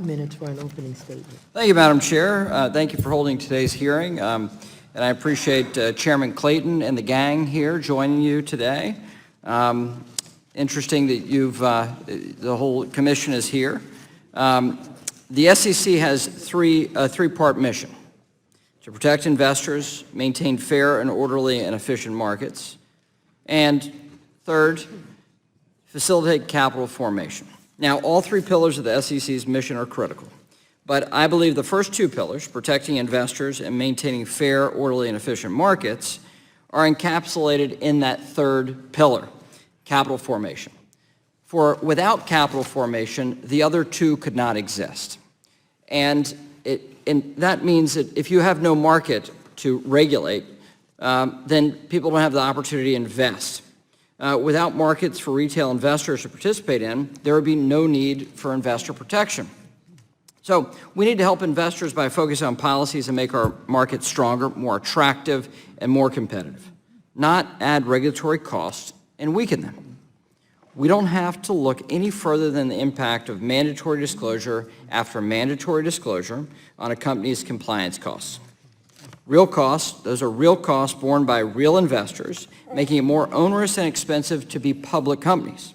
5 minutes for an opening statement. Thank you, Madam Chair. Thank you for holding today's hearing. And I appreciate Chairman Clayton and the gang here joining you today. Interesting that the whole commission is here. The SEC has a three-part mission: to protect investors, maintain fair and orderly and efficient markets, and third, facilitate capital formation. Now, all three pillars of the SEC's mission are critical, but I believe the first two pillars, protecting investors and maintaining fair, orderly, and efficient markets, are encapsulated in that third pillar, capital formation. For without capital formation, the other two could not exist. And that means that if you have no market to regulate, then people don't have the opportunity to invest. Without markets for retail investors to participate in, there would be no need for investor protection. So we need to help investors by focusing on policies that make our markets stronger, more attractive, and more competitive, not add regulatory costs and weaken them. We don't have to look any further than the impact of mandatory disclosure after mandatory disclosure on a company's compliance costs. Real costs, those are real costs borne by real investors, making it more onerous and expensive to be public companies.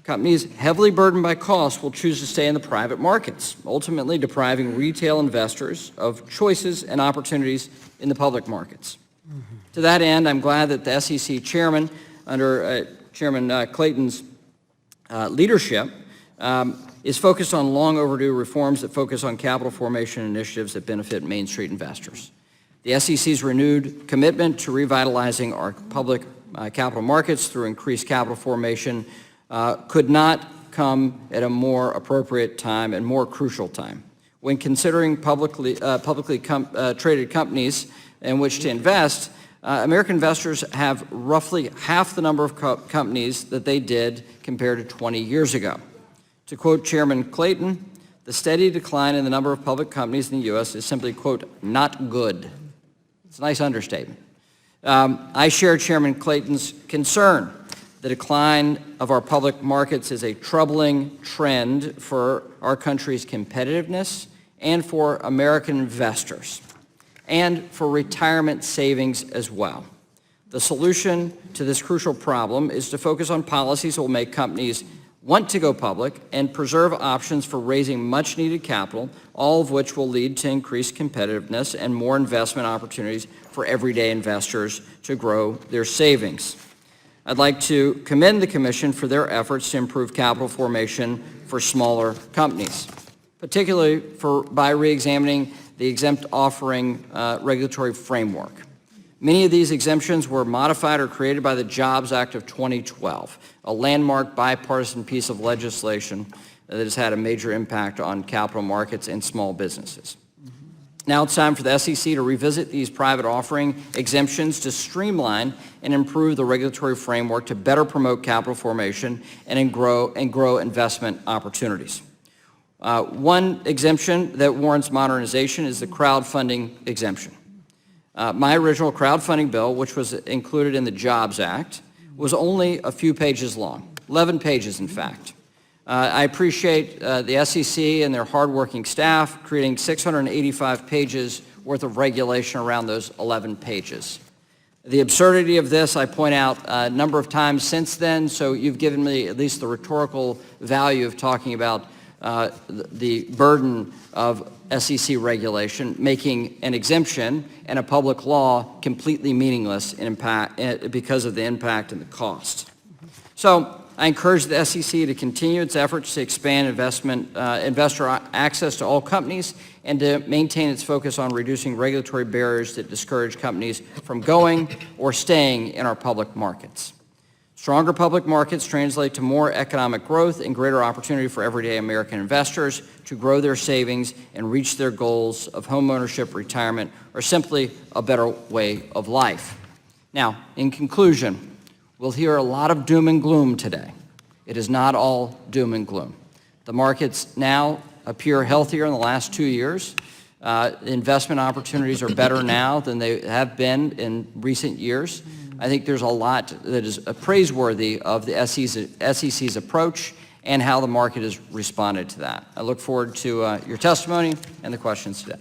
Companies heavily burdened by costs will choose to stay in the private markets, ultimately depriving retail investors of choices and opportunities in the public markets. To that end, I'm glad that the SEC chairman, under Chairman Clayton's leadership, is focused on long overdue reforms that focus on capital formation initiatives that benefit Main Street investors. The SEC's renewed commitment to revitalizing our public capital markets through increased capital formation could not come at a more appropriate time and more crucial time. When considering publicly traded companies in which to invest, American investors have roughly half the number of companies that they did compared to 20 years ago. To quote Chairman Clayton, the steady decline in the number of public companies in the U.S. is simply, quote, not good. It's a nice understatement. I share Chairman Clayton's concern. The decline of our public markets is a troubling trend for our country's competitiveness and for American investors, and for retirement savings as well. The solution to this crucial problem is to focus on policies that will make companies want to go public and preserve options for raising much-needed capital, all of which will lead to increased competitiveness and more investment opportunities for everyday investors to grow their savings. I'd like to commend the Commission for their efforts to improve capital formation for smaller companies, particularly by re-examining the exempt offering regulatory framework. Many of these exemptions were modified or created by the Jobs Act of 2012, a landmark bipartisan piece of legislation that has had a major impact on capital markets and small businesses. Now it's time for the SEC to revisit these private offering exemptions to streamline and improve the regulatory framework to better promote capital formation and grow investment opportunities. One exemption that warrants modernization is the crowdfunding exemption. My original crowdfunding bill, which was included in the Jobs Act, was only a few pages long, 11 pages in fact. I appreciate the SEC and their hardworking staff creating 685 pages worth of regulation around those 11 pages. The absurdity of this I point out a number of times since then, so you've given me at least the rhetorical value of talking about the burden of SEC regulation, making an exemption and a public law completely meaningless because of the impact and the cost. So I encourage the SEC to continue its efforts to expand investor access to all companies and to maintain its focus on reducing regulatory barriers that discourage companies from going or staying in our public markets. Stronger public markets translate to more economic growth and greater opportunity for everyday American investors to grow their savings and reach their goals of home ownership, retirement, or simply a better way of life. Now, in conclusion, we'll hear a lot of doom and gloom today. It is not all doom and gloom. The markets now appear healthier in the last 2 years. Investment opportunities are better now than they have been in recent years. I think there's a lot that is praiseworthy of the SEC's approach and how the market has responded to that. I look forward to your testimony and the questions today.